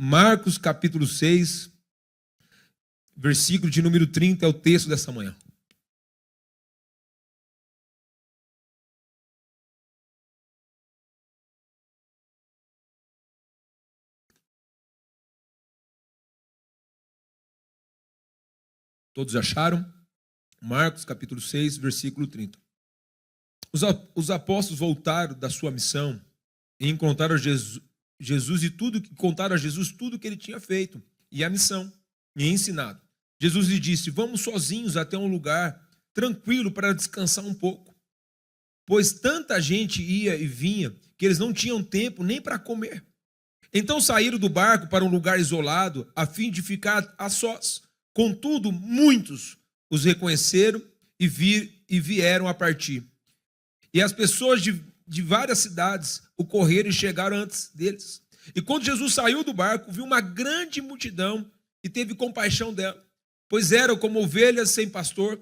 Marcos capítulo 6, versículo de número 30 é o texto dessa manhã. Todos acharam? Marcos capítulo 6, versículo 30. Os apóstolos voltaram da sua missão e encontraram Jesus e contaram a Jesus tudo que ele tinha feito e a missão e ensinado. Jesus lhe disse: vamos sozinhos até um lugar tranquilo para descansar um pouco, pois tanta gente ia e vinha que eles não tinham tempo nem para comer. Então saíram do barco para um lugar isolado a fim de ficar a sós. Contudo, muitos os reconheceram e vieram a partir. E as pessoas de várias cidades o correram e chegaram antes deles. E quando Jesus saiu do barco, viu uma grande multidão e teve compaixão dela, pois eram como ovelhas sem pastor.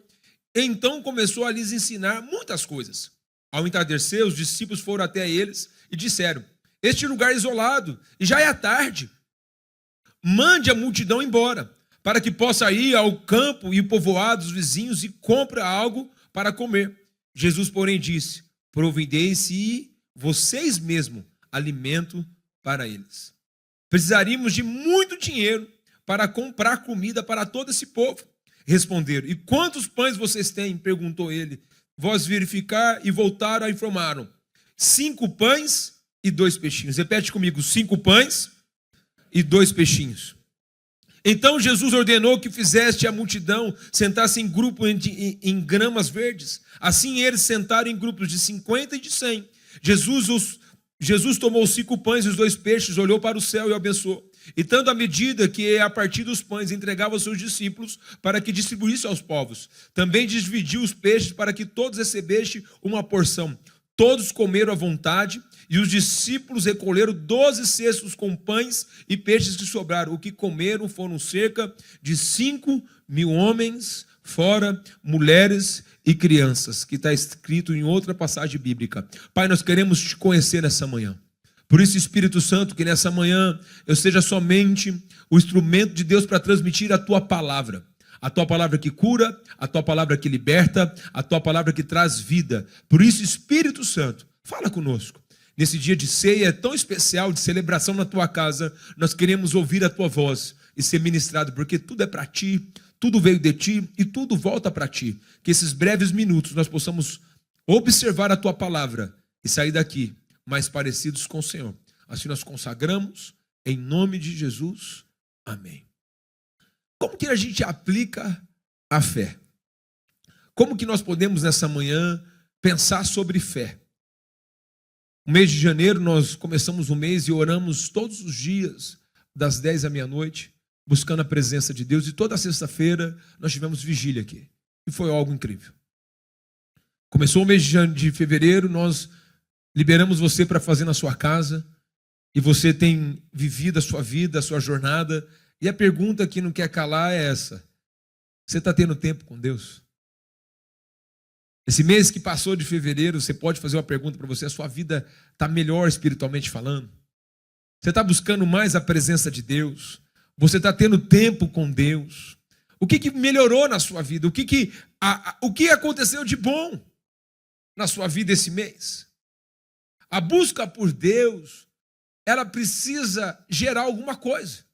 Então começou a lhes ensinar muitas coisas. Ao entardecer, os discípulos foram até eles e disseram: este lugar é isolado e já é tarde. Mande a multidão embora, para que possa ir ao campo e povoados vizinhos e compre algo para comer. Jesus, porém, disse: providenciem vocês mesmos alimento para eles. Precisaríamos de muito dinheiro para comprar comida para todo esse povo. Responderam: e quantos pães vocês têm? Perguntou ele. Vós verificar e voltaram e informaram: 5 pães e 2 peixinhos. Repete comigo: 5 pães e 2 peixinhos. Então Jesus ordenou que fizesse a multidão sentar-se em grupo em gramas verdes. Assim eles sentaram em grupos de 50 e de 100. Jesus tomou os 5 pães e os 2 peixes, olhou para o céu e abençoou. E tanto a medida que a partir dos pães entregava aos seus discípulos para que distribuísse aos povos. Também dividiu os peixes para que todos recebessem uma porção. Todos comeram à vontade, e os discípulos recolheram 12 cestos com pães e peixes que sobraram. O que comeram foram cerca de 5.000 homens, fora mulheres e crianças, que está escrito em outra passagem bíblica. Pai, nós queremos te conhecer nessa manhã. Por isso, Espírito Santo, que nessa manhã eu seja somente o instrumento de Deus para transmitir a tua palavra. A tua palavra que cura, a tua palavra que liberta, a tua palavra que traz vida. Por isso, Espírito Santo, fala conosco. Nesse dia de ceia tão especial, de celebração na tua casa, nós queremos ouvir a tua voz e ser ministrado, porque tudo é para ti, tudo veio de ti e tudo volta para ti. Que esses breves minutos nós possamos observar a tua palavra e sair daqui mais parecidos com o Senhor. Assim nós consagramos, em nome de Jesus. Amém. Como que a gente aplica a fé? Como que nós podemos nessa manhã pensar sobre fé? No mês de janeiro nós começamos o mês e oramos todos os dias, das 10 à meia-noite, buscando a presença de Deus. E toda sexta-feira nós tivemos vigília aqui. E foi algo incrível. Começou o mês de fevereiro, nós liberamos você para fazer na sua casa. E você tem vivido a sua vida, a sua jornada. E a pergunta que não quer calar é essa: você está tendo tempo com Deus? Esse mês que passou de fevereiro, você pode fazer uma pergunta para você: a sua vida está melhor espiritualmente falando? Você está buscando mais a presença de Deus? Você está tendo tempo com Deus? O que melhorou na sua vida? O que aconteceu de bom na sua vida esse mês? A busca por Deus, ela precisa gerar alguma coisa.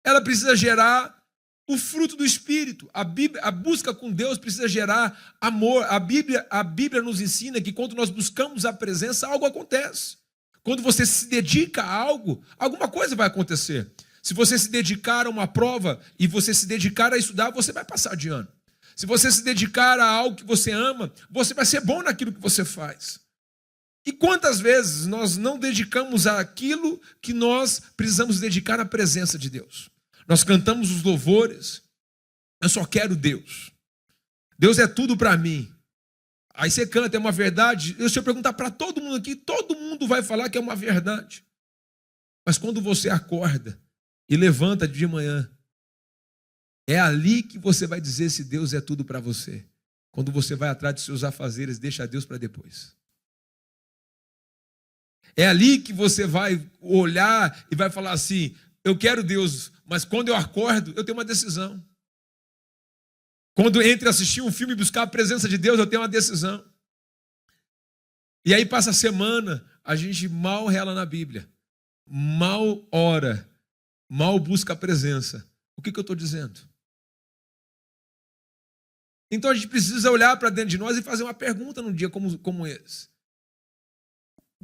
Ela precisa gerar o fruto do Espírito. A busca com Deus precisa gerar amor. A Bíblia nos ensina que quando nós buscamos a presença, algo acontece. Quando você se dedica a algo, alguma coisa vai acontecer. Se você se dedicar a uma prova e você se dedicar a estudar, você vai passar de ano. Se você se dedicar a algo que você ama, você vai ser bom naquilo que você faz. E quantas vezes nós não dedicamos àquilo que nós precisamos dedicar à presença de Deus? Nós cantamos os louvores: eu só quero Deus. Deus é tudo para mim. Aí você canta, é uma verdade. Se eu perguntar para todo mundo aqui, todo mundo vai falar que é uma verdade. Mas quando você acorda e levanta de manhã, é ali que você vai dizer se Deus é tudo para você. Quando você vai atrás de seus afazeres, deixa Deus para depois. É ali que você vai olhar e vai falar assim: eu quero Deus, mas quando eu acordo, eu tenho uma decisão. Quando entre assistir um filme e buscar a presença de Deus, eu tenho uma decisão. E aí passa a semana, a gente mal rela na Bíblia, mal ora, mal busca a presença. O que eu estou dizendo? Então a gente precisa olhar para dentro de nós e fazer uma pergunta num dia como esse.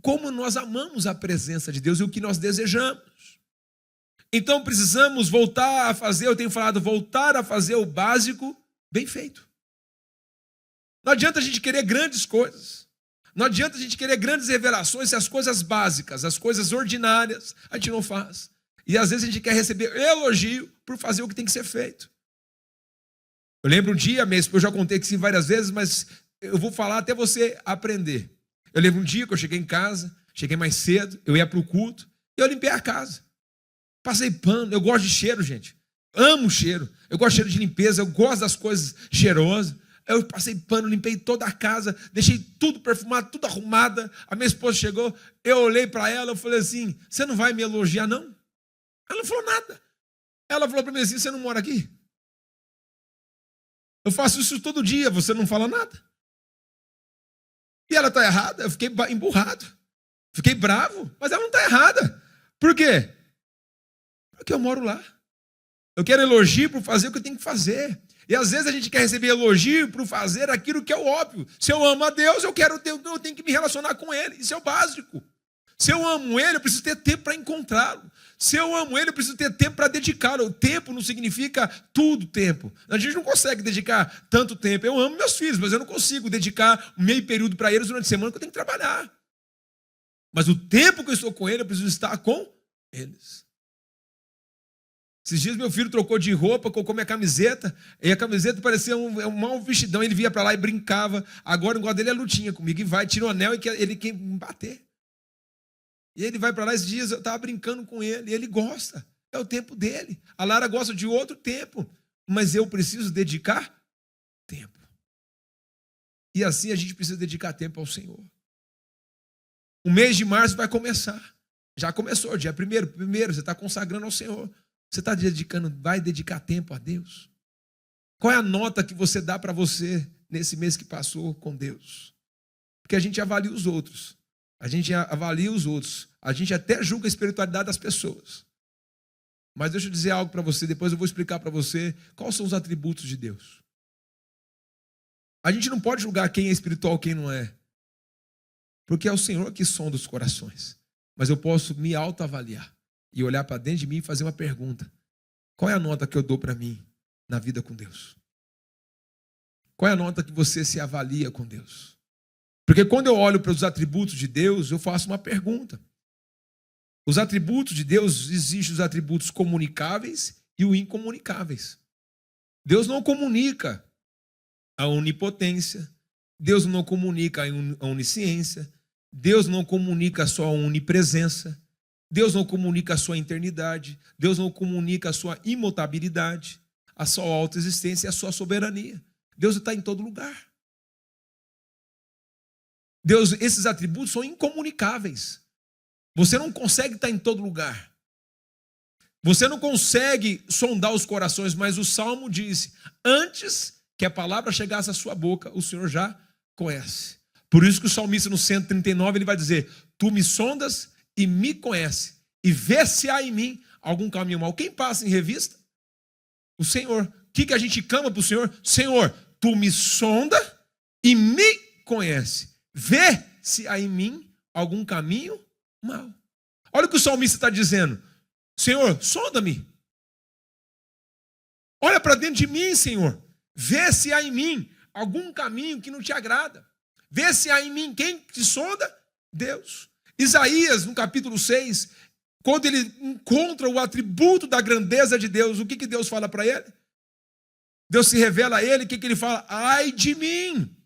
Como nós amamos a presença de Deus e o que nós desejamos. Então precisamos voltar a fazer, eu tenho falado, voltar a fazer o básico bem feito. Não adianta a gente querer grandes coisas. Não adianta a gente querer grandes revelações se as coisas básicas, as coisas ordinárias, a gente não faz. E às vezes a gente quer receber elogio por fazer o que tem que ser feito. Eu lembro um dia mesmo, eu já contei aqui várias vezes, mas eu vou falar até você aprender. Eu lembro um dia que eu cheguei em casa, cheguei mais cedo, eu ia para o culto, e eu limpei a casa. Passei pano, eu gosto de cheiro, gente. Amo cheiro. Eu gosto de cheiro de limpeza, eu gosto das coisas cheirosas. Eu passei pano, limpei toda a casa, deixei tudo perfumado, tudo arrumada. A minha esposa chegou, eu olhei para ela, eu falei assim, você não vai me elogiar, não? Ela não falou nada. Ela falou para mim assim, você não mora aqui? Eu faço isso todo dia, você não fala nada. E ela está errada, eu fiquei emburrado. Fiquei bravo, mas ela não está errada. Por quê? Porque eu moro lá. Eu quero elogio por fazer o que eu tenho que fazer. E às vezes a gente quer receber elogio por fazer aquilo que é o óbvio. Se eu amo a Deus, eu tenho que me relacionar com Ele. Isso é o básico. Se eu amo Ele, eu preciso ter tempo para encontrá-lo. Se eu amo Ele, eu preciso ter tempo para dedicá-lo. Tempo não significa tudo tempo. A gente não consegue dedicar tanto tempo. Eu amo meus filhos, mas eu não consigo dedicar meio período para eles durante a semana que eu tenho que trabalhar. Mas o tempo que eu estou com Ele, eu preciso estar com eles. Esses dias meu filho trocou de roupa, colocou minha camiseta, e a camiseta parecia um mau vestidão, ele vinha para lá e brincava. Agora o negócio dele é lutinha comigo, e vai, tira o anel e ele quer me bater. E ele vai para lá, esses dias eu estava brincando com ele, e ele gosta, é o tempo dele. A Lara gosta de outro tempo, mas eu preciso dedicar tempo. E assim a gente precisa dedicar tempo ao Senhor. O mês de março vai começar, já começou, dia 1º, você está consagrando ao Senhor. Você está vai dedicar tempo a Deus? Qual é a nota que você dá para você nesse mês que passou com Deus? Porque a gente avalia os outros. A gente até julga a espiritualidade das pessoas. Mas deixa eu dizer algo para você, depois eu vou explicar para você quais são os atributos de Deus. A gente não pode julgar quem é espiritual e quem não é. Porque é o Senhor que sonda os corações. Mas eu posso me autoavaliar. E olhar para dentro de mim e fazer uma pergunta. Qual é a nota que eu dou para mim na vida com Deus? Qual é a nota que você se avalia com Deus? Porque quando eu olho para os atributos de Deus, eu faço uma pergunta. Os atributos de Deus, existem os atributos comunicáveis e os incomunicáveis. Deus não comunica a onipotência. Deus não comunica a onisciência. Deus não comunica a sua onipresença. Deus não comunica a sua eternidade, Deus não comunica a sua imutabilidade, a sua autoexistência e a sua soberania. Deus está em todo lugar. Esses atributos são incomunicáveis. Você não consegue estar em todo lugar. Você não consegue sondar os corações, mas o Salmo diz, antes que a palavra chegasse à sua boca, o Senhor já conhece. Por isso que o salmista no 139 ele vai dizer, tu me sondas e me conhece, e vê se há em mim algum caminho mau. Quem passa em revista? O Senhor. O que a gente clama para o Senhor? Senhor, tu me sonda e me conhece. Vê se há em mim algum caminho mau. Olha o que o salmista está dizendo. Senhor, sonda-me. Olha para dentro de mim, Senhor. Vê se há em mim algum caminho que não te agrada. Vê se há em mim quem te sonda? Deus. Isaías, no capítulo 6, quando ele encontra o atributo da grandeza de Deus, o que Deus fala para ele? Deus se revela a ele, o que ele fala? Ai de mim,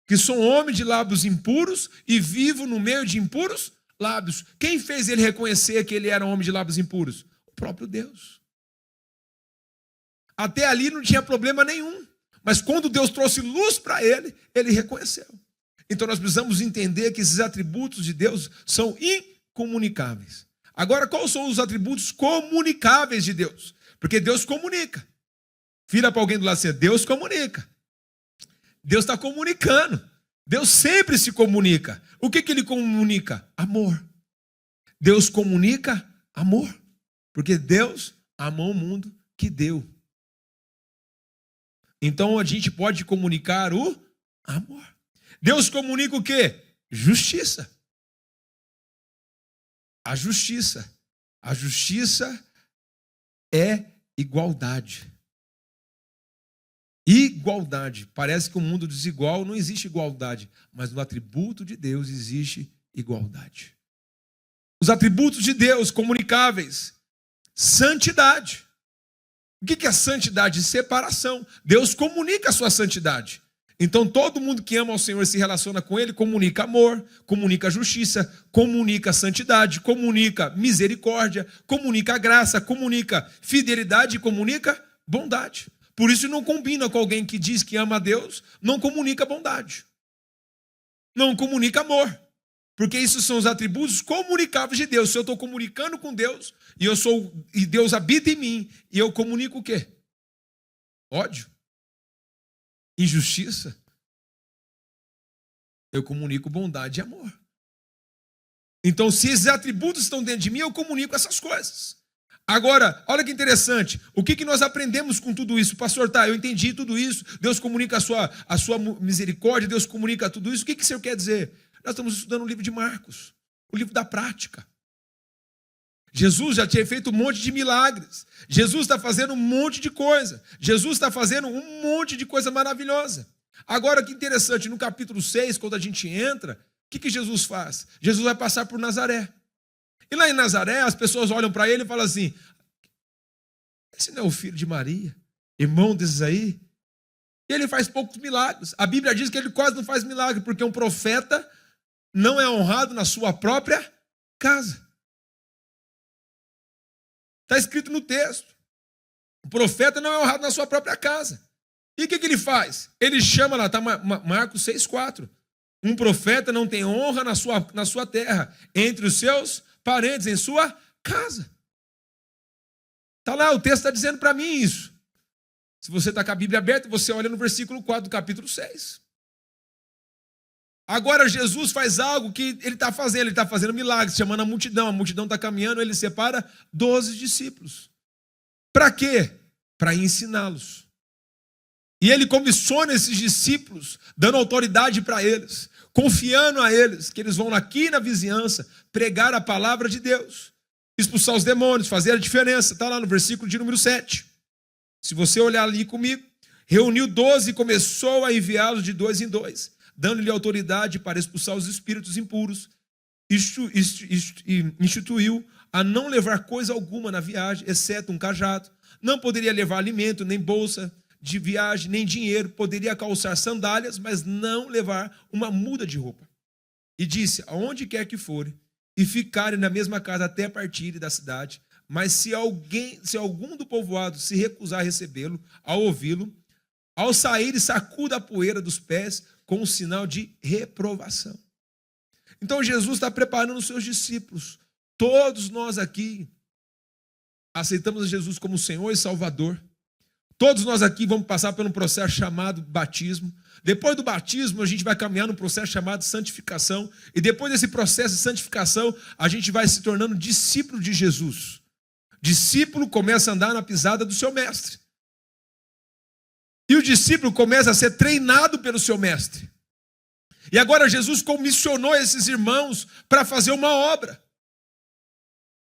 que sou homem de lábios impuros e vivo no meio de impuros lábios. Quem fez ele reconhecer que ele era um homem de lábios impuros? O próprio Deus. Até ali não tinha problema nenhum, mas quando Deus trouxe luz para ele, ele reconheceu. Então nós precisamos entender que esses atributos de Deus são incomunicáveis. Agora, quais são os atributos comunicáveis de Deus? Porque Deus comunica. Vira para alguém do lado assim, Deus comunica. Deus está comunicando. Deus sempre se comunica. O que ele comunica? Amor. Deus comunica amor. Porque Deus amou o mundo que deu. Então a gente pode comunicar o amor. Deus comunica o quê? Justiça. A justiça. A justiça é igualdade. Igualdade. Parece que o mundo desigual não existe igualdade, mas no atributo de Deus existe igualdade. Os atributos de Deus comunicáveis. Santidade. O que é santidade? Separação. Deus comunica a sua santidade. Então todo mundo que ama ao Senhor e se relaciona com Ele comunica amor, comunica justiça, comunica santidade, comunica misericórdia, comunica graça, comunica fidelidade e comunica bondade. Por isso não combina com alguém que diz que ama a Deus, não comunica bondade. Não comunica amor. Porque isso são os atributos comunicáveis de Deus. Se eu estou comunicando com Deus, e Deus habita em mim, e eu comunico o quê? Ódio. Injustiça. Eu comunico bondade e amor. Então, se esses atributos estão dentro de mim, eu comunico essas coisas. Agora, olha que interessante, o que nós aprendemos com tudo isso? Pastor, tá, eu entendi tudo isso, Deus comunica a sua misericórdia, Deus comunica tudo isso, o que o Senhor quer dizer? Nós estamos estudando o livro de Marcos, o livro da prática. Jesus já tinha feito um monte de milagres, Jesus está fazendo um monte de coisa, Jesus está fazendo um monte de coisa maravilhosa. Agora, que interessante, no capítulo 6, quando a gente entra, o que Jesus faz? Jesus vai passar por Nazaré. E lá em Nazaré, as pessoas olham para ele e falam assim, esse não é o filho de Maria, irmão desses aí? E ele faz poucos milagres. A Bíblia diz que ele quase não faz milagre, porque um profeta não é honrado na sua própria casa. Está escrito no texto. O profeta não é honrado na sua própria casa. E o que ele faz? Ele chama lá, está Marcos 6,4. Um profeta não tem honra na sua terra, entre os seus parentes, em sua casa. Está lá, o texto está dizendo para mim isso. Se você está com a Bíblia aberta, você olha no versículo 4 do capítulo 6. Agora Jesus faz algo que ele está fazendo milagres, chamando a multidão está caminhando, ele separa 12 discípulos. Para quê? Para ensiná-los. E ele comissiona esses discípulos, dando autoridade para eles, confiando a eles, que eles vão aqui na vizinhança pregar a palavra de Deus, expulsar os demônios, fazer a diferença. Está lá no versículo de número 7. Se você olhar ali comigo, reuniu 12 e começou a enviá-los de 2 em 2, dando-lhe autoridade para expulsar os espíritos impuros. Instituiu a não levar coisa alguma na viagem, exceto um cajado. Não poderia levar alimento, nem bolsa de viagem, nem dinheiro. Poderia calçar sandálias, mas não levar uma muda de roupa. E disse, aonde quer que forem, e ficarem na mesma casa até partirem da cidade, mas se algum do povoado se recusar a recebê-lo, ao ouvi-lo, ao sair, sacuda a poeira dos pés com um sinal de reprovação. Então Jesus está preparando os seus discípulos. Todos nós aqui aceitamos Jesus como Senhor e Salvador. Todos nós aqui vamos passar por um processo chamado batismo. Depois do batismo, a gente vai caminhar num processo chamado santificação. E depois desse processo de santificação, a gente vai se tornando discípulo de Jesus. Discípulo começa a andar na pisada do seu mestre. E o discípulo começa a ser treinado pelo seu mestre. E agora Jesus comissionou esses irmãos para fazer uma obra.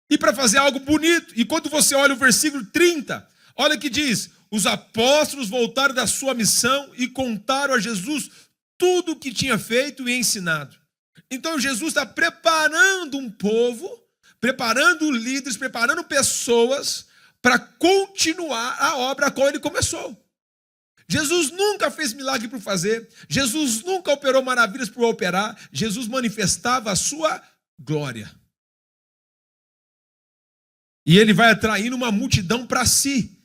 E para fazer algo bonito. E quando você olha o versículo 30, olha que diz, os apóstolos voltaram da sua missão e contaram a Jesus tudo o que tinha feito e ensinado. Então Jesus está preparando um povo, preparando líderes, preparando pessoas para continuar a obra a qual ele começou. Jesus nunca fez milagre por fazer, Jesus nunca operou maravilhas por operar, Jesus manifestava a sua glória. E ele vai atraindo uma multidão para si,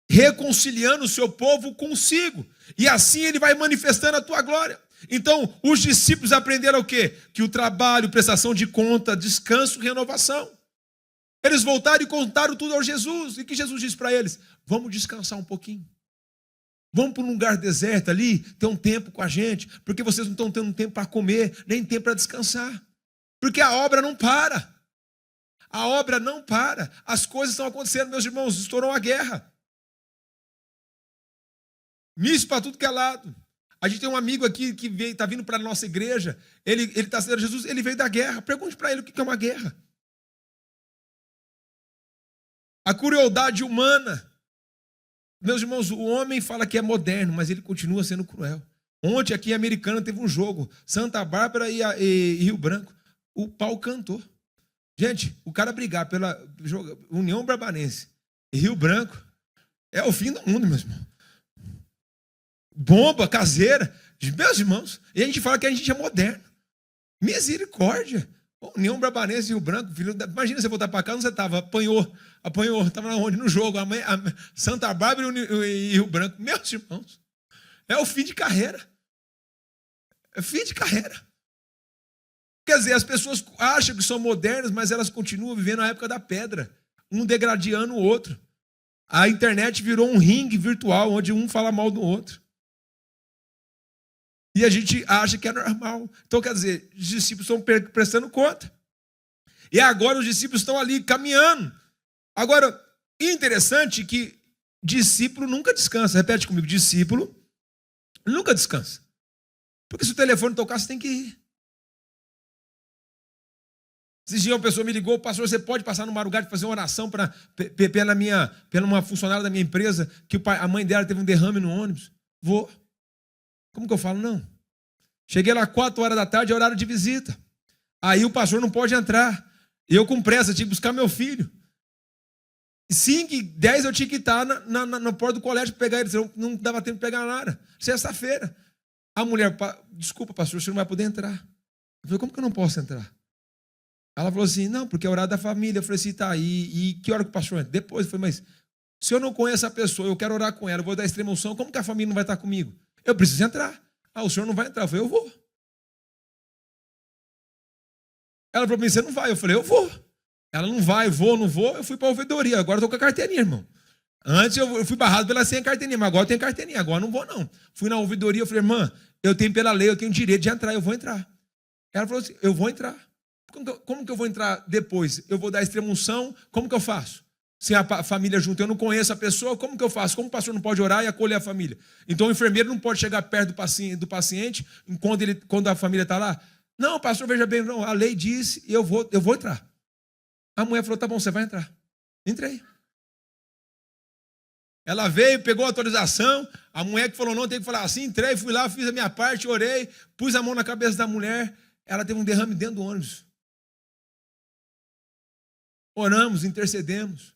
reconciliando o seu povo consigo. E assim ele vai manifestando a tua glória. Então, os discípulos aprenderam o quê? Que o trabalho, prestação de conta, descanso, renovação. Eles voltaram e contaram tudo ao Jesus. E que Jesus disse para eles? Vamos descansar um pouquinho. Vamos para um lugar deserto ali, ter um tempo com a gente, porque vocês não estão tendo tempo para comer, nem tempo para descansar. Porque a obra não para. A obra não para. As coisas estão acontecendo, meus irmãos, estourou a guerra. Míssil para tudo que é lado. A gente tem um amigo aqui que está vindo para a nossa igreja, ele está sendo Jesus, ele veio da guerra. Pergunte para ele o que é uma guerra. A crueldade humana. Meus irmãos, o homem fala que é moderno, mas ele continua sendo cruel. Ontem aqui em Americana teve um jogo, Santa Bárbara e Rio Branco. O pau cantou. Gente, o cara brigar pela União Brabanense e Rio Branco é o fim do mundo, meus irmãos. Bomba caseira, meus irmãos. E a gente fala que a gente é moderno. Misericórdia. União Brabanense e Rio Branco, filho, imagina você voltar para cá, onde você estava? Apanhou, estava onde? No jogo, Santa Bárbara e Rio Branco. Meus irmãos, é o fim de carreira. É fim de carreira. Quer dizer, as pessoas acham que são modernas, mas elas continuam vivendo a época da pedra, um degradando o outro. A internet virou um ringue virtual, onde um fala mal do outro. E a gente acha que é normal. Então, quer dizer, os discípulos estão prestando conta. E agora os discípulos estão ali caminhando. Agora, interessante que discípulo nunca descansa. Repete comigo, discípulo nunca descansa. Porque se o telefone tocar, você tem que ir. Esses dias uma pessoa me ligou, pastor, você pode passar numa lugar de fazer uma oração pela uma funcionária da minha empresa, que a mãe dela teve um derrame no ônibus? Vou. Como que eu falo? Não. Cheguei lá 4 horas da tarde, é horário de visita. Aí o pastor não pode entrar. Eu com pressa, tinha que buscar meu filho. 5h10 eu tinha que estar na porta do colégio para pegar ele, não dava tempo de pegar nada. Sexta-feira. A mulher, desculpa pastor, você não vai poder entrar. Eu falei, como que eu não posso entrar? Ela falou assim, não, porque é horário da família. Eu falei assim, tá, e que hora que o pastor entra? Depois, eu falei, mas se eu não conheço a pessoa, eu quero orar com ela, eu vou dar extrema unção, como que a família não vai estar comigo? Eu preciso entrar. Ah, o senhor não vai entrar. Eu falei, eu vou. Ela falou para mim, você não vai? Eu falei, eu vou. Ela não vai, não vou. Eu fui para a ouvidoria, agora eu estou com a carteirinha, irmão. Antes eu fui barrado pela sem carteirinha, mas agora eu tenho carteirinha, agora não vou não. Fui na ouvidoria, eu falei, irmã, eu tenho pela lei, eu tenho direito de entrar, eu vou entrar. Ela falou assim, eu vou entrar. Como que eu vou entrar depois? Eu vou dar extrema unção, como que eu faço? Se a família junto, eu não conheço a pessoa, como que eu faço? Como o pastor não pode orar e acolher a família? Então o enfermeiro não pode chegar perto do paciente quando a família está lá? Não, pastor, veja bem, não, a lei disse e eu vou entrar. A mulher falou, tá bom, você vai entrar. Entrei. Ela veio, pegou a autorização, a mulher que falou não, tem que falar assim, entrei, fui lá, fiz a minha parte, orei, pus a mão na cabeça da mulher, ela teve um derrame dentro do ônibus. Oramos, intercedemos.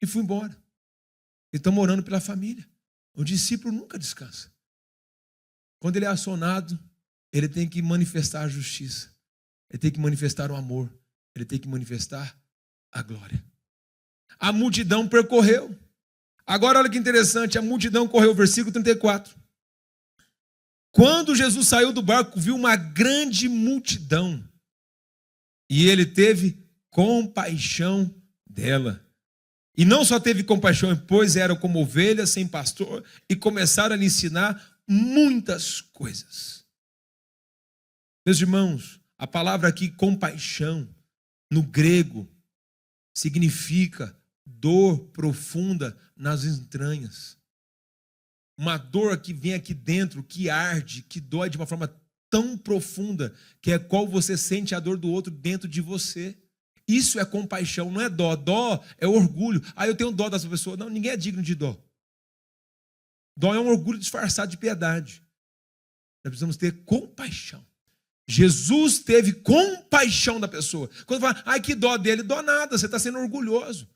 E fui embora. E estamos orando pela família. O discípulo nunca descansa. Quando ele é acionado, ele tem que manifestar a justiça. Ele tem que manifestar o amor. Ele tem que manifestar a glória. A multidão percorreu. Agora olha que interessante, a multidão correu, versículo 34. Quando Jesus saiu do barco, viu uma grande multidão. E ele teve compaixão dela. E não só teve compaixão, pois eram como ovelhas sem pastor, e começaram a lhe ensinar muitas coisas. Meus irmãos, a palavra aqui, compaixão, no grego, significa dor profunda nas entranhas. Uma dor que vem aqui dentro, que arde, que dói de uma forma tão profunda, que é qual você sente a dor do outro dentro de você. Isso é compaixão, não é dó. Dó é orgulho. Ah, eu tenho dó dessa pessoa. Não, ninguém é digno de dó. Dó é um orgulho disfarçado de piedade. Nós precisamos ter compaixão. Jesus teve compaixão da pessoa. Quando fala, ai que dó dele, dó nada, você está sendo orgulhoso.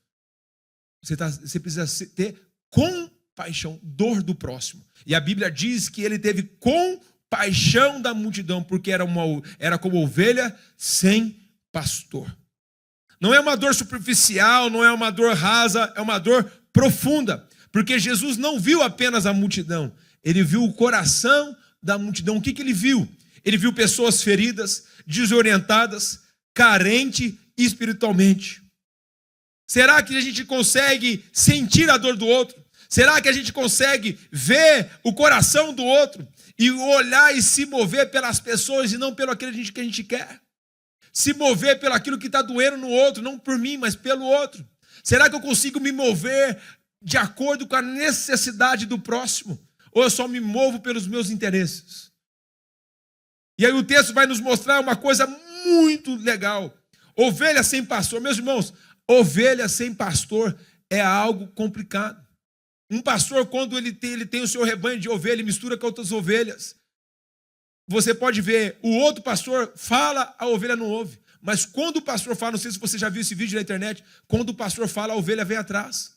Você precisa ter compaixão, dor do próximo. E a Bíblia diz que ele teve compaixão da multidão, porque era como ovelha sem pastor. Não é uma dor superficial, não é uma dor rasa, é uma dor profunda. Porque Jesus não viu apenas a multidão, ele viu o coração da multidão. O que ele viu? Ele viu pessoas feridas, desorientadas, carentes espiritualmente? Será que a gente consegue sentir a dor do outro? Será que a gente consegue ver o coração do outro e olhar e se mover pelas pessoas e não pelo aquilo que a gente quer? Se mover pelo aquilo que está doendo no outro, não por mim, mas pelo outro. Será que eu consigo me mover de acordo com a necessidade do próximo? Ou eu só me movo pelos meus interesses? E aí o texto vai nos mostrar uma coisa muito legal. Ovelha sem pastor. Meus irmãos, ovelha sem pastor é algo complicado. Um pastor, quando ele tem o seu rebanho de ovelha, ele mistura com outras ovelhas. Você pode ver, o outro pastor fala, a ovelha não ouve. Mas quando o pastor fala, não sei se você já viu esse vídeo na internet, quando o pastor fala, a ovelha vem atrás.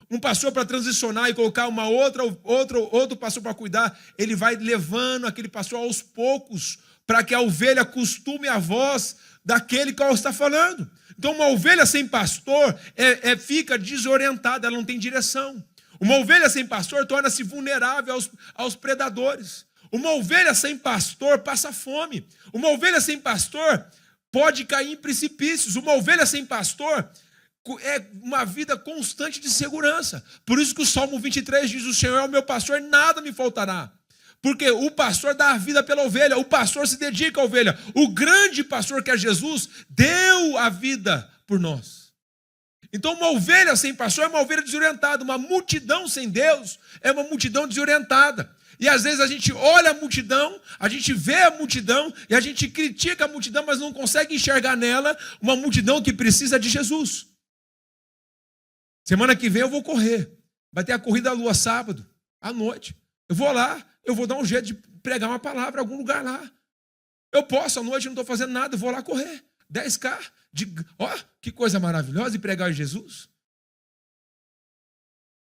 Um pastor para transicionar e colocar outro pastor para cuidar, ele vai levando aquele pastor aos poucos, para que a ovelha acostume a voz daquele que está falando. Então uma ovelha sem pastor fica desorientada, ela não tem direção. Uma ovelha sem pastor torna-se vulnerável aos predadores. Uma ovelha sem pastor passa fome. Uma ovelha sem pastor pode cair em precipícios. Uma ovelha sem pastor é uma vida constante de segurança. Por isso que o Salmo 23 diz: o Senhor é o meu pastor, nada me faltará. Porque o pastor dá a vida pela ovelha, o pastor se dedica à ovelha. O grande pastor, que é Jesus, deu a vida por nós. Então uma ovelha sem pastor é uma ovelha desorientada. Uma multidão sem Deus é uma multidão desorientada. E às vezes a gente olha a multidão, a gente vê a multidão e a gente critica a multidão, mas não consegue enxergar nela uma multidão que precisa de Jesus. Semana que vem eu vou correr. Vai ter a corrida da lua sábado, à noite. Eu vou lá, eu vou dar um jeito de pregar uma palavra em algum lugar lá. Eu posso, à noite eu não estou fazendo nada, eu vou lá correr. 10K. Que coisa maravilhosa, e pregar Jesus.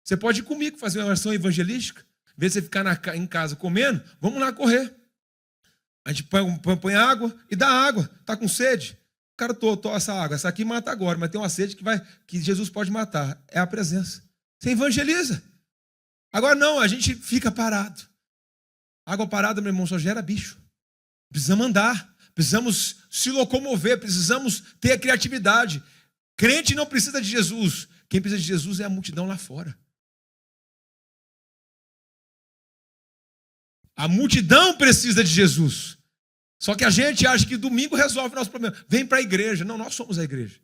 Você pode ir comigo fazer uma ação evangelística. Em vez de você ficar em casa comendo, vamos lá correr. A gente põe água e dá água. Está com sede? Cara, tô essa água. Essa aqui mata agora, mas tem uma sede que Jesus pode matar. É a presença. Você evangeliza. Agora não, a gente fica parado. Água parada, meu irmão, só gera bicho. Precisamos andar, precisamos se locomover, precisamos ter a criatividade. Crente não precisa de Jesus. Quem precisa de Jesus é a multidão lá fora. A multidão precisa de Jesus. Só que a gente acha que domingo resolve o nosso problema. Vem para a igreja. Não, nós somos a igreja.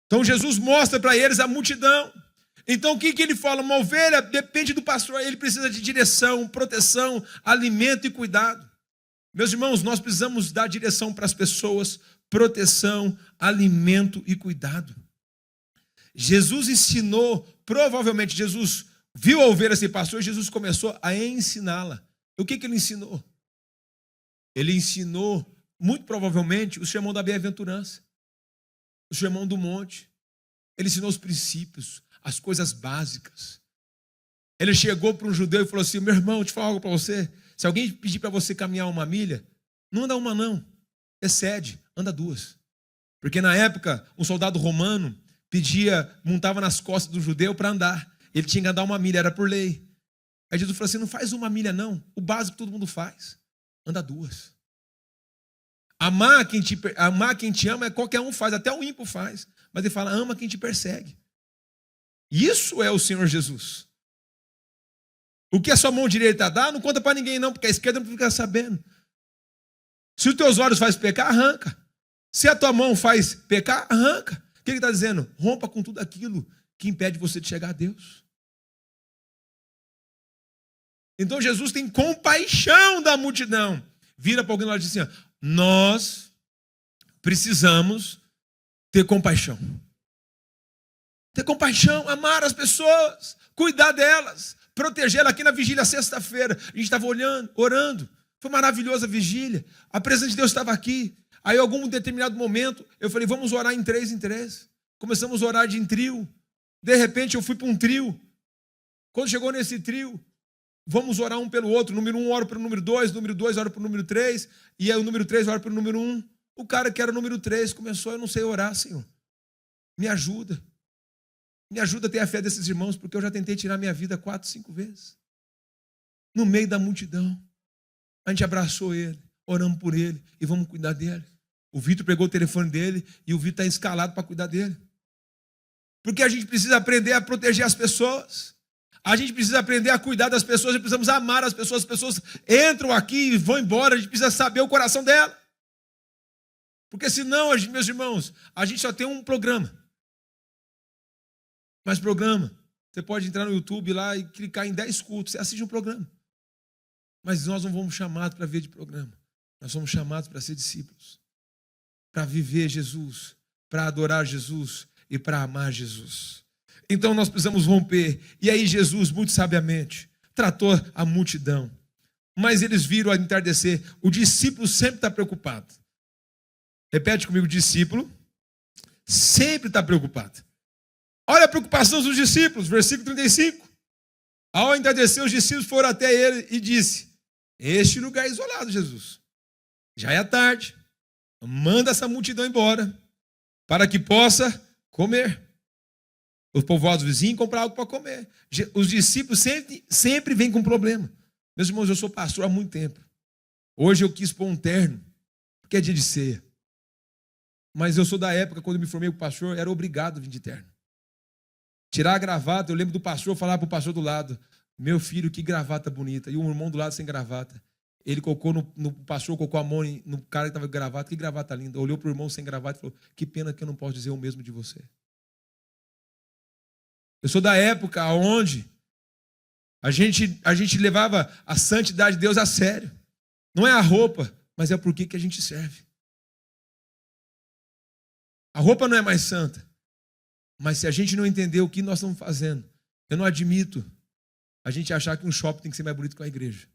Então Jesus mostra para eles a multidão. Então o que ele fala? Uma ovelha depende do pastor. Ele precisa de direção, proteção, alimento e cuidado. Meus irmãos, nós precisamos dar direção para as pessoas, proteção, alimento e cuidado. Jesus ensinou, provavelmente Jesus viu a ovelha sem pastor, Jesus começou a ensiná-la. O que ele ensinou? Ele ensinou, muito provavelmente, o sermão da bem-aventurança, o sermão do monte. Ele ensinou os princípios, as coisas básicas. Ele chegou para um judeu e falou assim: meu irmão, te falar algo para você. Se alguém pedir para você caminhar 1 milha, não anda 1 não, excede, anda 2. Porque na época, um soldado romano montava nas costas do judeu para andar. Ele tinha que andar 1 milha, era por lei. Aí Jesus falou assim: não faz 1 milha não, o básico todo mundo faz, anda 2. Amar quem te ama, qualquer um faz, até o ímpio faz. Mas ele fala: ama quem te persegue. Isso é o Senhor Jesus. O que a sua mão direita dá, não conta para ninguém não, porque a esquerda não fica sabendo. Se os teus olhos fazem pecar, arranca. Se a tua mão faz pecar, arranca. O que ele está dizendo? Rompa com tudo aquilo que impede você de chegar a Deus. Então Jesus tem compaixão da multidão. Vira para alguém lá e diz assim: nós precisamos ter compaixão. Ter compaixão, amar as pessoas, cuidar delas, protegê-las. Aqui na vigília, sexta-feira, a gente estava orando. Foi maravilhosa a vigília. A presença de Deus estava aqui. Aí, em algum determinado momento, eu falei: vamos orar em 3 em 3. Começamos a orar em trio. De repente, eu fui para um trio. Quando chegou nesse trio, vamos orar um pelo outro. Número 1 ora para o número 2, número 2 ora para o número 3, e aí o número 3 ora para o número 1. O cara que era o número 3 começou: eu não sei orar, Senhor. Me ajuda. Me ajuda a ter a fé desses irmãos, porque eu já tentei tirar minha vida 4, 5 vezes. No meio da multidão. A gente abraçou ele, oramos por ele e vamos cuidar dele. O Vitor pegou o telefone dele e o Vitor está escalado para cuidar dele. Porque a gente precisa aprender a proteger as pessoas. A gente precisa aprender a cuidar das pessoas, precisamos amar as pessoas entram aqui e vão embora, a gente precisa saber o coração dela. Porque senão, meus irmãos, a gente só tem um programa. Mas programa, você pode entrar no YouTube lá e clicar em 10 cultos, você assiste um programa. Mas nós não fomos chamados para ver de programa. Nós somos chamados para ser discípulos. Para viver Jesus, para adorar Jesus e para amar Jesus. Então nós precisamos romper. E aí Jesus, muito sabiamente, tratou a multidão. Mas eles viram a entardecer. O discípulo sempre está preocupado. Repete comigo, o discípulo sempre está preocupado. Olha a preocupação dos discípulos, versículo 35. Ao entardecer, os discípulos foram até ele e disse: este lugar é isolado, Jesus. Já é tarde. Manda essa multidão embora, para que possa comer. Os povoados vizinhos comprar algo para comer. Os discípulos sempre vêm com problema. Meus irmãos, eu sou pastor há muito tempo. Hoje eu quis pôr um terno, porque é dia de ceia. Mas eu sou da época, quando eu me formei como pastor, era obrigado a vir de terno. Tirar a gravata, eu lembro do pastor falar para o pastor do lado: meu filho, que gravata bonita. E o irmão do lado sem gravata. Ele colocou o pastor colocou a mão no cara que estava com gravata. Que gravata linda. Olhou para o irmão sem gravata e falou: que pena que eu não posso dizer o mesmo de você. Eu sou da época onde a gente levava a santidade de Deus a sério. Não é a roupa, mas é por que a gente serve. A roupa não é mais santa. Mas se a gente não entender o que nós estamos fazendo, eu não admito a gente achar que um shopping tem que ser mais bonito que a igreja.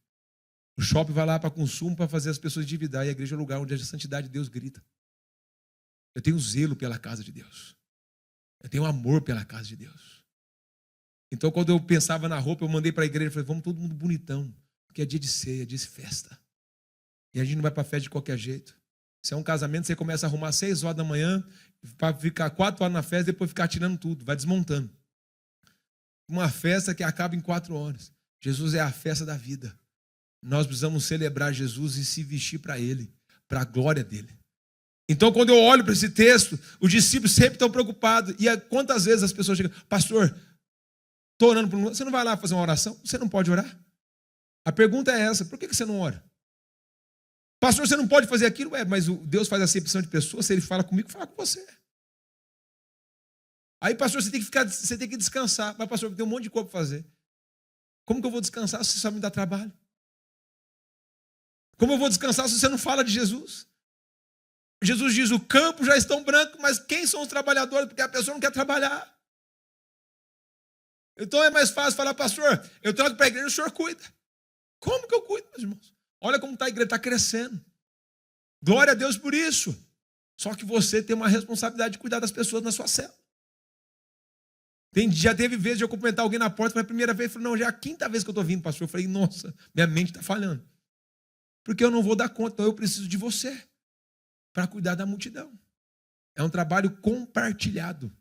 O shopping vai lá para consumo, para fazer as pessoas endividar, e a igreja é o lugar onde a santidade de Deus grita. Eu tenho zelo pela casa de Deus. Eu tenho amor pela casa de Deus. Então, quando eu pensava na roupa, eu mandei para a igreja e falei: vamos todo mundo bonitão, porque é dia de ceia, é dia de festa. E a gente não vai para a festa de qualquer jeito. Se é um casamento, você começa a arrumar 6 horas da manhã, para ficar 4 horas na festa, depois ficar tirando tudo, vai desmontando. Uma festa que acaba em 4 horas. Jesus é a festa da vida. Nós precisamos celebrar Jesus e se vestir para Ele, para a glória dEle. Então, quando eu olho para esse texto, os discípulos sempre estão preocupados. E quantas vezes as pessoas chegam: pastor, estou orando por um... Você não vai lá fazer uma oração? Você não pode orar? A pergunta é essa: por que você não ora? Pastor, você não pode fazer aquilo? Mas Deus faz acepção de pessoas. Se Ele fala comigo, fala com você. Aí, pastor, você tem que descansar. Mas, pastor, tem um monte de coisa para fazer. Como que eu vou descansar se só me dá trabalho? Como eu vou descansar se você não fala de Jesus? Jesus diz: o campo já está branco, mas quem são os trabalhadores? Porque a pessoa não quer trabalhar. Então é mais fácil falar: pastor, eu trago para a igreja, o senhor cuida. Como que eu cuido, meus irmãos? Olha como está a igreja, está crescendo. Glória a Deus por isso. Só que você tem uma responsabilidade de cuidar das pessoas na sua célula. Já teve vezes de eu cumprimentar alguém na porta, foi a primeira vez, eu falei: não, já é a 5ª vez que eu estou vindo, pastor. Eu falei: nossa, minha mente está falhando. Porque eu não vou dar conta, então eu preciso de você para cuidar da multidão. É um trabalho compartilhado.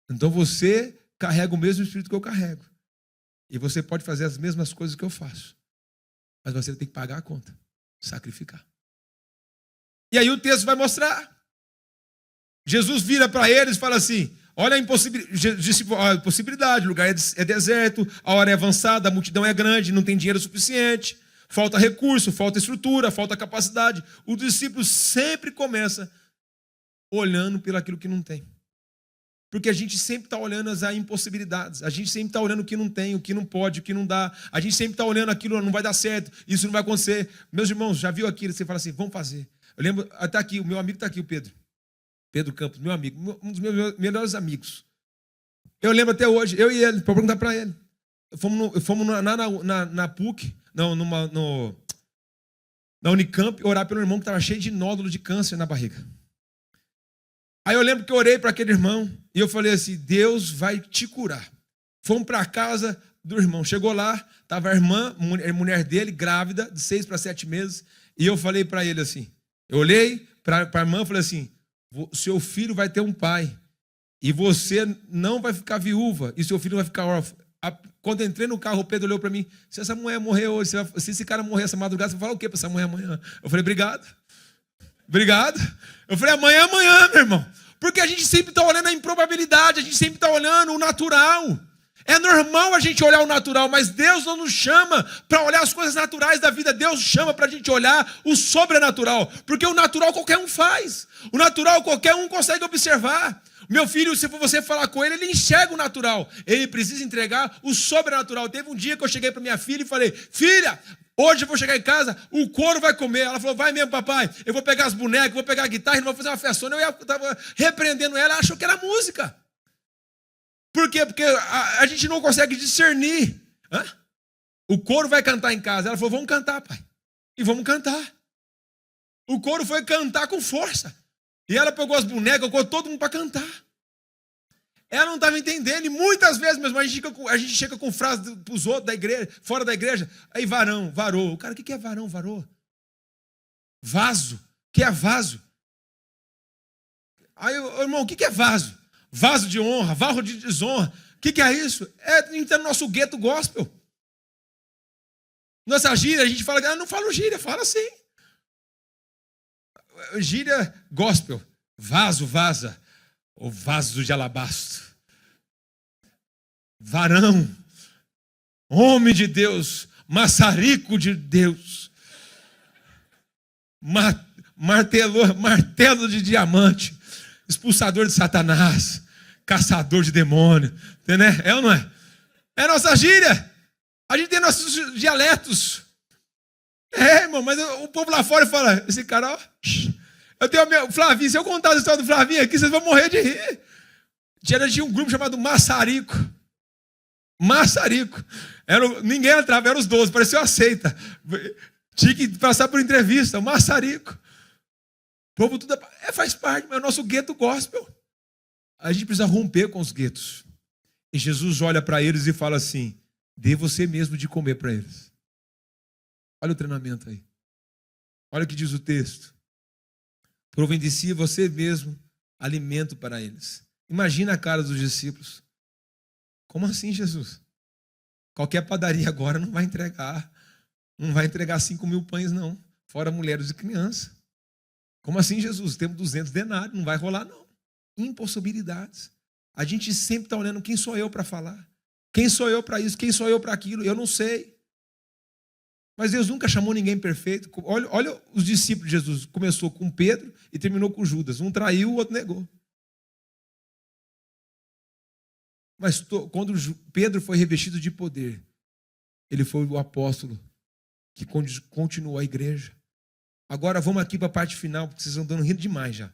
Então você carrega o mesmo espírito que eu carrego. E você pode fazer as mesmas coisas que eu faço. Mas você tem que pagar a conta, sacrificar. E aí o texto vai mostrar. Jesus vira para eles e fala assim: olha a impossibilidade, o lugar é deserto, a hora é avançada, a multidão é grande, não tem dinheiro suficiente, falta recurso, falta estrutura, falta capacidade. O discípulo sempre começa olhando pelo aquilo que não tem. Porque a gente sempre está olhando as impossibilidades. A gente sempre está olhando o que não tem, o que não pode, o que não dá. A gente sempre está olhando aquilo, não vai dar certo, isso não vai acontecer. Meus irmãos, já viu aquilo? Você fala assim: vamos fazer. Eu lembro, está aqui, o meu amigo está aqui, o Pedro. Pedro Campos, meu amigo, um dos meus melhores amigos. Eu lembro até hoje, eu e ele, para perguntar para ele. Fomos na PUC, na Unicamp, orar pelo irmão que estava cheio de nódulo de câncer na barriga. Aí eu lembro que eu orei para aquele irmão e eu falei assim: Deus vai te curar. Fomos para a casa do irmão. Chegou lá, estava a irmã, a mulher dele, grávida, de 6 para 7 meses. E eu falei para ele assim, eu olhei para a irmã e falei assim: seu filho vai ter um pai. E você não vai ficar viúva. E seu filho vai ficar órfão. Quando eu entrei no carro, o Pedro olhou para mim: se essa mulher morrer hoje, se esse cara morrer essa madrugada, você vai falar o quê para essa mulher amanhã? Eu falei: obrigado. Obrigado. Eu falei, amanhã, meu irmão. Porque a gente sempre está olhando a improbabilidade, a gente sempre está olhando o natural. É normal a gente olhar o natural, mas Deus não nos chama para olhar as coisas naturais da vida. Deus chama para a gente olhar o sobrenatural. Porque o natural qualquer um faz. O natural qualquer um consegue observar. Meu filho, se você falar com ele, ele enxerga o natural. Ele precisa entregar o sobrenatural. Teve um dia que eu cheguei para minha filha e falei, filha, hoje eu vou chegar em casa, o couro vai comer. Ela falou, vai mesmo, papai. Eu vou pegar as bonecas, vou pegar a guitarra e vou fazer uma festona. Eu estava repreendendo ela, ela achou que era música. Por quê? Porque a gente não consegue discernir. O coro vai cantar em casa. Ela falou, vamos cantar, pai. E vamos cantar. O coro foi cantar com força. E ela pegou as bonecas, colocou todo mundo para cantar. Ela não estava entendendo. E muitas vezes mesmo, a gente chega com frases para os outros da igreja, fora da igreja. Aí varão, varou. O cara, o que é varão, varou? Vaso. O que é vaso? Aí, irmão, o que é vaso? Vaso de honra, vaso de desonra. O que é isso? É entrar no nosso gueto gospel. Nossa gíria, a gente fala, não falo gíria, fala assim. Gíria gospel. Vaso, vaza. Ou vaso de alabastro. Varão. Homem de Deus. Maçarico de Deus. Martelo de diamante. Expulsador de Satanás. Caçador de demônio. Entendeu? É ou não é? É nossa gíria. A gente tem nossos dialetos. Irmão, mas o povo lá fora fala, esse cara, ó. Eu tenho o meu Flavinho, se eu contar a história do Flavinho aqui, vocês vão morrer de rir. Tinha um grupo chamado Maçarico. Maçarico. Ninguém entrava, eram os 12, parecia uma seita. Tinha que passar por entrevista, o Maçarico. O povo tudo faz parte, mas é o nosso gueto gospel. A gente precisa romper com os guetos. E Jesus olha para eles e fala assim, dê você mesmo de comer para eles. Olha o treinamento aí. Olha o que diz o texto. Providencie você mesmo alimento para eles. Imagina a cara dos discípulos. Como assim, Jesus? Qualquer padaria agora não vai entregar. Não vai entregar 5.000 pães, não. Fora mulheres e crianças. Como assim, Jesus? Temos 200 denários. Não vai rolar, não. Impossibilidades. A gente sempre está olhando quem sou eu para falar. Quem sou eu para isso? Quem sou eu para aquilo? Eu não sei. Mas Deus nunca chamou ninguém perfeito. Olha os discípulos de Jesus. Começou com Pedro e terminou com Judas. Um traiu, o outro negou. Mas quando Pedro foi revestido de poder, ele foi o apóstolo que continuou a igreja. Agora vamos aqui para a parte final, porque vocês estão dando rindo demais já.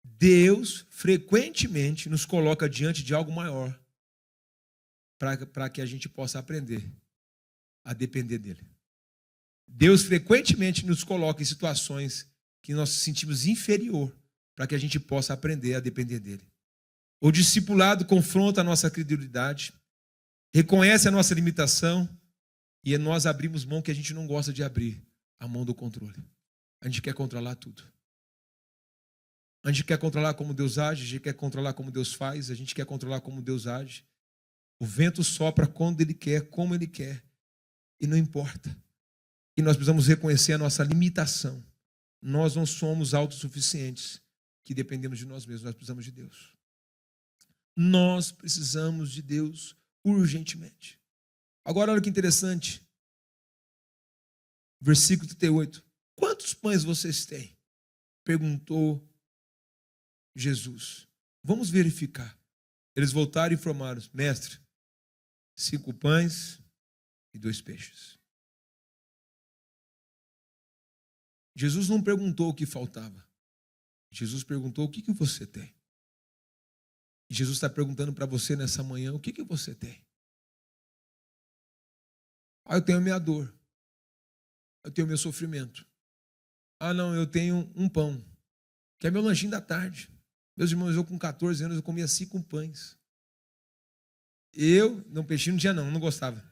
Deus frequentemente nos coloca diante de algo maior para que a gente possa aprender a depender dele. Deus frequentemente nos coloca em situações que nós nos sentimos inferior para que a gente possa aprender a depender dele. O discipulado confronta a nossa credulidade, reconhece a nossa limitação e nós abrimos mão que a gente não gosta de abrir, a mão do controle. A gente quer controlar tudo. A gente quer controlar como Deus age, a gente quer controlar como Deus faz, a gente quer controlar como Deus age. O vento sopra quando ele quer, como ele quer, e não importa. E nós precisamos reconhecer a nossa limitação. Nós não somos autossuficientes, que dependemos de nós mesmos, nós precisamos de Deus. Nós precisamos de Deus urgentemente. Agora, olha que interessante. Versículo 38. Quantos pães vocês têm? Perguntou Jesus. Vamos verificar. Eles voltaram e informaram, mestre, 5 pães e 2 peixes. Jesus não perguntou o que faltava. Jesus perguntou o que você tem. E Jesus está perguntando para você nessa manhã, o que você tem? Eu tenho a minha dor. Eu tenho o meu sofrimento. Não, eu tenho um pão, que é meu lanchinho da tarde. Meus irmãos, eu com 14 anos, eu comia 5 pães. Peixinho não tinha não gostava.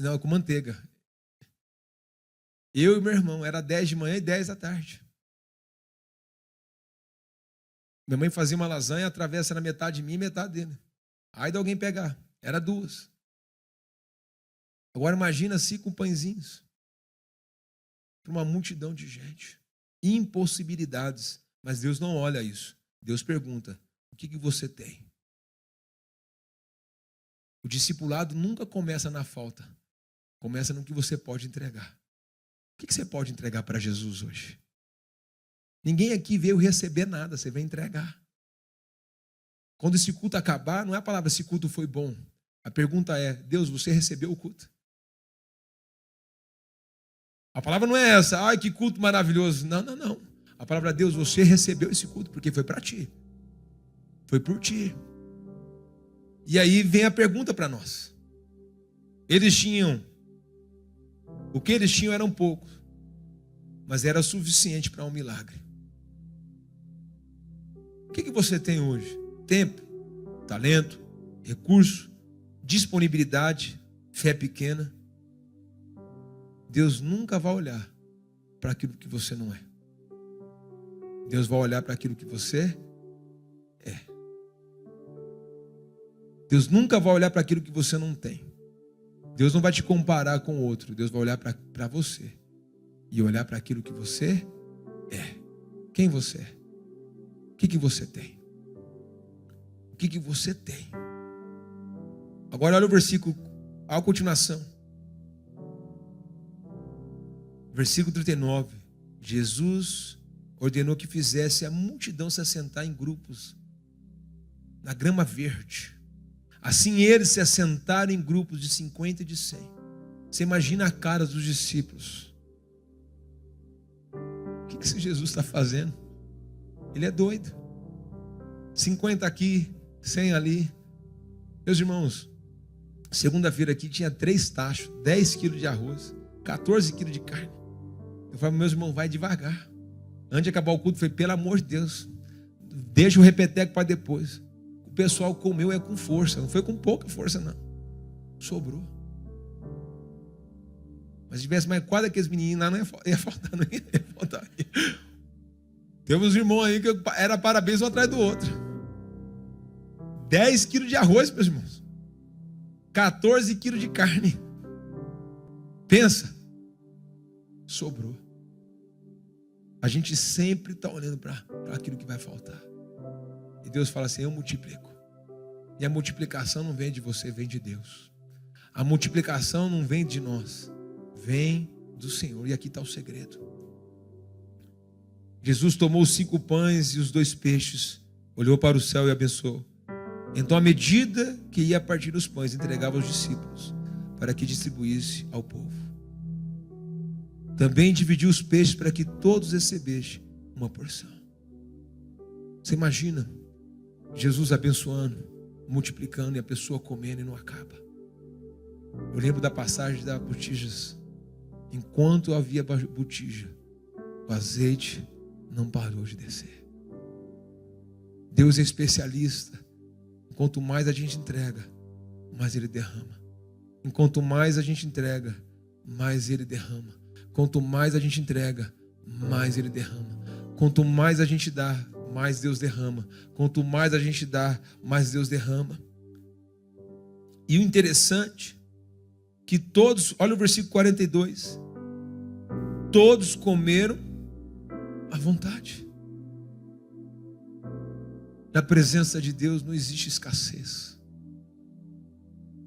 Não, com manteiga. Eu e meu irmão, era 10 de manhã e 10 da tarde. Minha mãe fazia uma lasanha, atravessa na metade de mim e metade dele. Aí de alguém pegar. Era 2. Agora imagina 5 pãezinhos para uma multidão de gente. Impossibilidades. Mas Deus não olha isso. Deus pergunta: o que você tem? O discipulado nunca começa na falta. Começa no que você pode entregar. O que você pode entregar para Jesus hoje? Ninguém aqui veio receber nada, você veio entregar. Quando esse culto acabar, não é a palavra esse culto foi bom. A pergunta é: Deus, você recebeu o culto? A palavra não é essa: ai, que culto maravilhoso. Não, não, não. A palavra é: Deus, você recebeu esse culto, porque foi para ti. Foi por ti. E aí vem a pergunta para nós. Eles tinham, o que eles tinham era um pouco, mas era suficiente para um milagre. O que você tem hoje? Tempo, talento, recurso, disponibilidade, fé pequena. Deus nunca vai olhar para aquilo que você não é. Deus vai olhar para aquilo que você é. Deus nunca vai olhar para aquilo que você não tem. Deus não vai te comparar com outro. Deus vai olhar para você e olhar para aquilo que você é. Quem você é? O que você tem? O que você tem? Agora olha o versículo, a continuação. Versículo 39. Jesus ordenou que fizesse a multidão se assentar em grupos na grama verde. Assim eles se assentaram em grupos de 50 e de 100. Você imagina a cara dos discípulos. O que esse Jesus está fazendo? Ele é doido. 50 aqui, 100 ali. Meus irmãos, segunda-feira aqui tinha 3 tachos, 10 quilos de arroz, 14 quilos de carne. Eu falei: meus irmãos, vai devagar. Antes de acabar o culto, eu falei: pelo amor de Deus, deixa o repeteco para depois. O pessoal comeu com força, não foi com pouca força não. Sobrou. Mas se tivesse mais 4 daqueles meninos lá, não ia faltar, não ia faltar. Temos irmãos aí que era parabéns um atrás do outro. 10 quilos de arroz, meus irmãos. 14 quilos de carne. Pensa. Sobrou. A gente sempre está olhando para aquilo que vai faltar. E Deus fala assim: eu multiplico. E a multiplicação não vem de você, vem de Deus. A multiplicação não vem de nós, vem do Senhor. E aqui está o segredo. Jesus tomou os 5 pães e os 2 peixes, olhou para o céu e abençoou. Então, à medida que ia partir os pães, entregava aos discípulos, para que distribuísse ao povo. Também dividiu os peixes para que todos recebessem uma porção. Você imagina Jesus abençoando, multiplicando, e a pessoa comendo e não acaba. Eu lembro da passagem das botijas. Enquanto havia botija, o azeite não parou de descer. Deus é especialista. Quanto mais a gente entrega, mais Ele derrama. Enquanto mais a gente entrega, mais Ele derrama. Quanto mais a gente entrega, mais Ele derrama. Quanto mais a gente dá, mais Deus derrama. Quanto mais a gente dá, mais Deus derrama. E o interessante, que todos, olha o versículo 42, todos comeram à vontade. Na presença de Deus não existe escassez.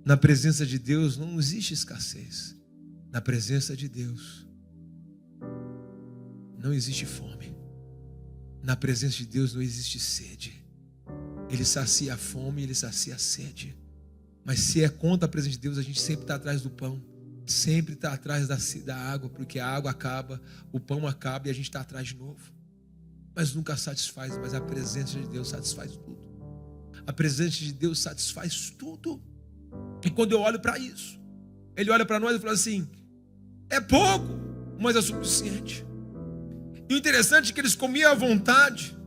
Na presença de Deus não existe escassez. Na presença de Deus não existe fome. Na presença de Deus não existe sede. Ele sacia a fome, Ele sacia a sede. Mas se é contra a presença de Deus, a gente sempre está atrás do pão. Sempre está atrás da água, porque a água acaba, o pão acaba e a gente está atrás de novo. Mas nunca satisfaz, mas a presença de Deus satisfaz tudo. A presença de Deus satisfaz tudo. E quando eu olho para isso, Ele olha para nós e fala assim: é pouco, mas é suficiente. E o interessante é que eles comiam à vontade.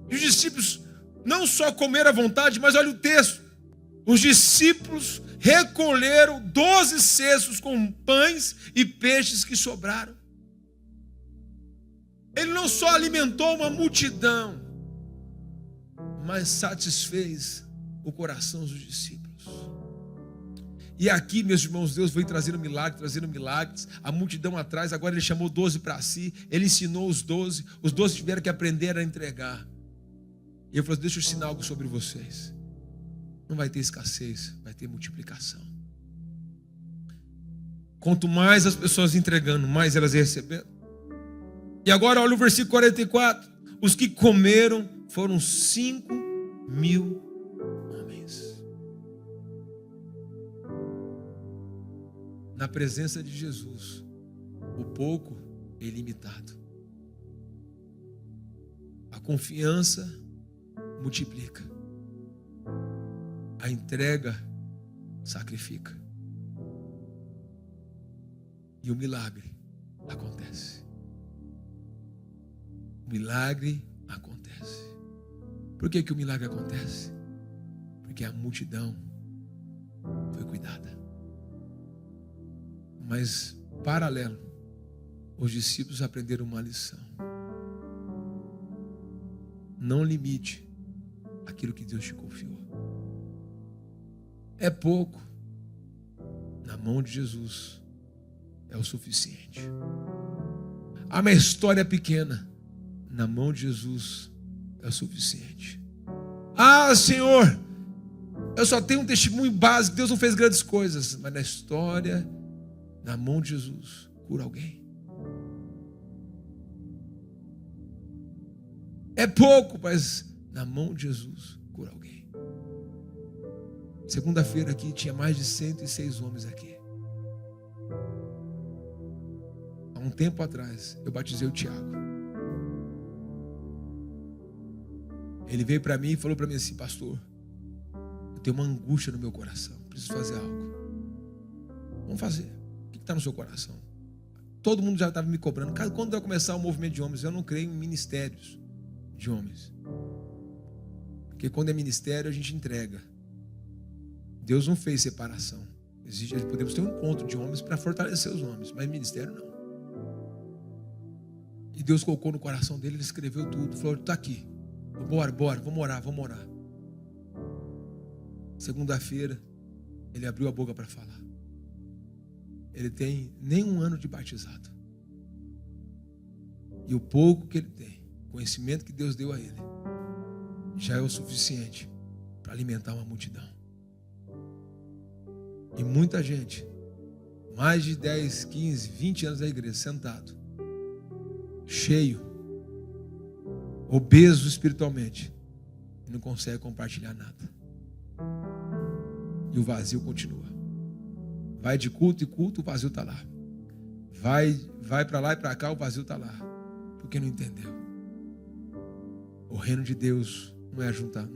E os discípulos não só comeram à vontade, mas olha o texto. Os discípulos recolheram 12 cestos com pães e peixes que sobraram. Ele não só alimentou uma multidão, mas satisfez o coração dos discípulos. E aqui, meus irmãos, Deus veio trazendo milagres, a multidão atrás. Agora ele chamou 12 para si, ele ensinou os 12 tiveram que aprender a entregar. E ele falou: deixa eu ensinar algo sobre vocês. Não vai ter escassez, vai ter multiplicação. Quanto mais as pessoas entregando, mais elas recebendo. E agora olha o versículo 44. Os que comeram foram 5.000 homens. Na presença de Jesus, o pouco é ilimitado. A confiança multiplica. A entrega sacrifica. E o milagre acontece. O milagre acontece. Por que o milagre acontece? Porque a multidão foi cuidada. Mas, paralelo, os discípulos aprenderam uma lição. Não limite aquilo que Deus te confiou. É pouco. Na mão de Jesus é o suficiente. A minha história é pequena. Na mão de Jesus é o suficiente. Ah, Senhor, eu só tenho um testemunho básico. Deus não fez grandes coisas. Mas na história, na mão de Jesus, cura alguém. É pouco, mas na mão de Jesus, cura alguém. Segunda-feira aqui tinha mais de 106 homens aqui. Há um tempo atrás, eu batizei o Tiago. Ele veio para mim e falou para mim assim: pastor, eu tenho uma angústia no meu coração, preciso fazer algo. Vamos fazer. O que está no seu coração? Todo mundo já estava me cobrando. Quando vai começar o movimento de homens? Eu não creio em ministérios de homens. Porque quando é ministério, a gente entrega. Deus não fez separação. Podemos ter um encontro de homens para fortalecer os homens, mas ministério não. E Deus colocou no coração dele, ele escreveu tudo. Falou: está aqui. Bora, vamos orar. Segunda-feira, ele abriu a boca para falar. Ele tem nem um ano de batizado. E o pouco que ele tem, o conhecimento que Deus deu a ele, já é o suficiente para alimentar uma multidão. E muita gente, mais de 10, 15, 20 anos da igreja, sentado, cheio, obeso espiritualmente, e não consegue compartilhar nada. E o vazio continua. Vai de culto em culto, o vazio está lá. Vai para lá e para cá, o vazio está lá. Porque não entendeu. O reino de Deus não é juntar.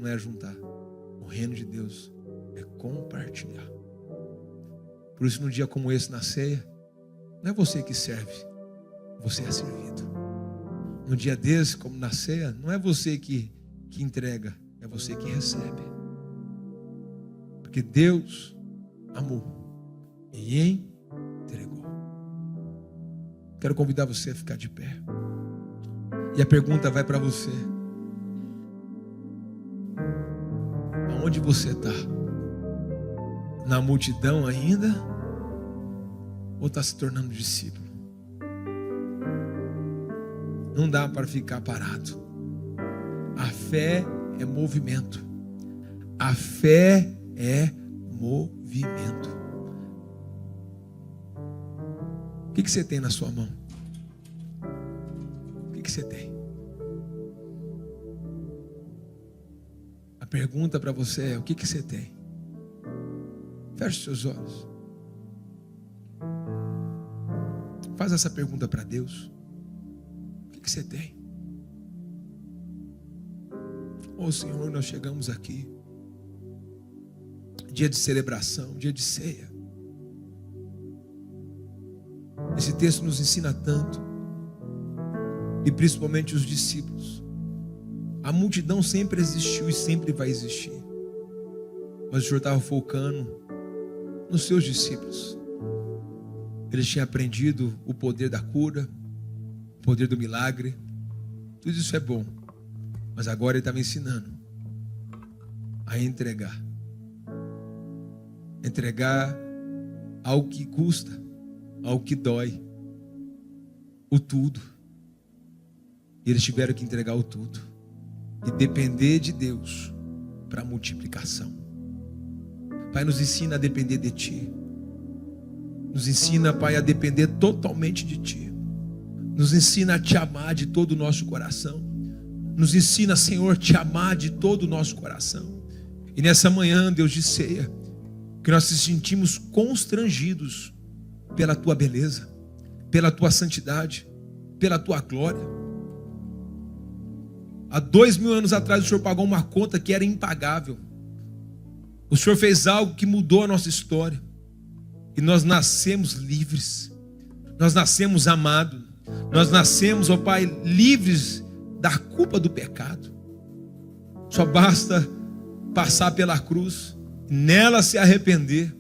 O reino de Deus é compartilhar. Por isso, num dia como esse, na ceia, não é você que serve, você é servido. Num dia desse, como na ceia, não é você que entrega, é você que recebe. Porque Deus amou e entregou. Quero convidar você a ficar de pé. E a pergunta vai para você: aonde você está? Na multidão ainda? Ou está se tornando discípulo? Não dá para ficar parado. A fé é movimento. A fé é movimento. O que você tem na sua mão? O que você tem? A pergunta para você é: o que você tem? Feche seus olhos. Faz essa pergunta para Deus. O que você tem? Oh Senhor, nós chegamos aqui. Dia de celebração, dia de ceia. Esse texto nos ensina tanto. E principalmente os discípulos. A multidão sempre existiu e sempre vai existir. Mas o Senhor estava focando nos seus discípulos. Eles tinham aprendido o poder da cura, o poder do milagre. Tudo isso é bom. Mas agora ele estava ensinando a entregar. Entregar algo que custa, algo que dói, o tudo. E eles tiveram que entregar o tudo e depender de Deus para a multiplicação. Pai, nos ensina a depender de Ti. Nos ensina, Pai, a depender totalmente de Ti. Nos ensina a Te amar de todo o nosso coração. Nos ensina, Senhor, a Te amar de todo o nosso coração. E nessa manhã, Deus de ceia, que nós nos sentimos constrangidos pela Tua beleza, pela Tua santidade, pela Tua glória. Há 2000 anos atrás o Senhor pagou uma conta que era impagável. O Senhor fez algo que mudou a nossa história. E nós nascemos livres. Nós nascemos amados. Nós nascemos, ó Pai, livres da culpa do pecado. Só basta passar pela cruz, nela se arrepender.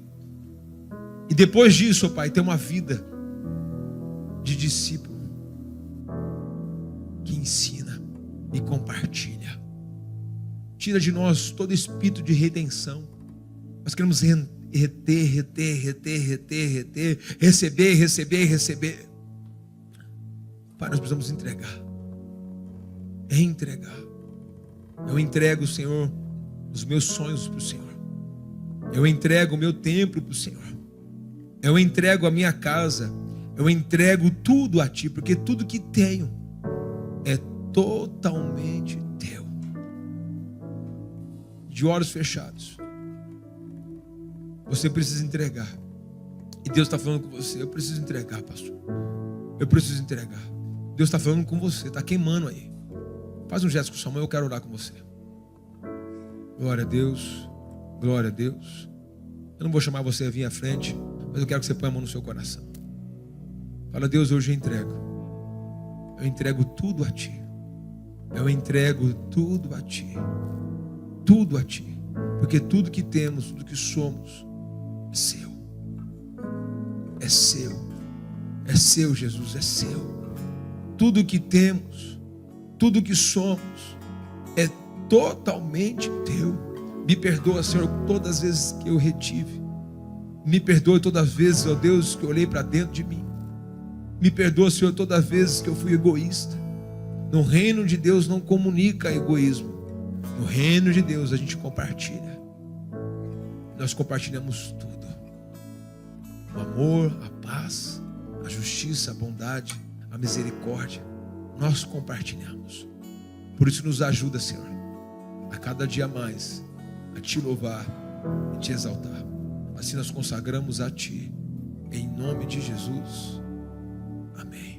E depois disso, ó Pai, ter uma vida de discípulo que ensina e compartilha. Tira de nós todo espírito de retenção. Nós queremos reter, receber. Pai, nós precisamos entregar. Entregar. Eu entrego, Senhor, os meus sonhos para o Senhor. Eu entrego o meu templo para o Senhor. Eu entrego a minha casa. Eu entrego tudo a Ti, porque tudo que tenho é totalmente Teu. De olhos fechados, você precisa entregar. E Deus está falando com você. Eu preciso entregar, pastor. Eu preciso entregar. Deus está falando com você. Está queimando aí. Faz um gesto com sua mão. Eu quero orar com você. Glória a Deus. Glória a Deus. Eu não vou chamar você a vir à frente, mas eu quero que você ponha a mão no seu coração. Fala: Deus, hoje eu entrego. Eu entrego tudo a Ti. Eu entrego tudo a Ti. Tudo a Ti. Porque tudo que temos, tudo que somos, é Seu. É Seu. É Seu, Jesus, é Seu. Tudo que temos, tudo que somos, é totalmente Teu. Me perdoa, Senhor, todas as vezes que eu retive. Me perdoa todas as vezes, ó Deus, que eu olhei para dentro de mim. Me perdoa, Senhor, todas as vezes que eu fui egoísta. No reino de Deus não comunica egoísmo. No reino de Deus a gente compartilha. Nós compartilhamos tudo. O amor, a paz, a justiça, a bondade, a misericórdia. Nós compartilhamos. Por isso nos ajuda, Senhor, a cada dia mais a Te louvar e Te exaltar. Assim nós consagramos a Ti. Em nome de Jesus. Amém.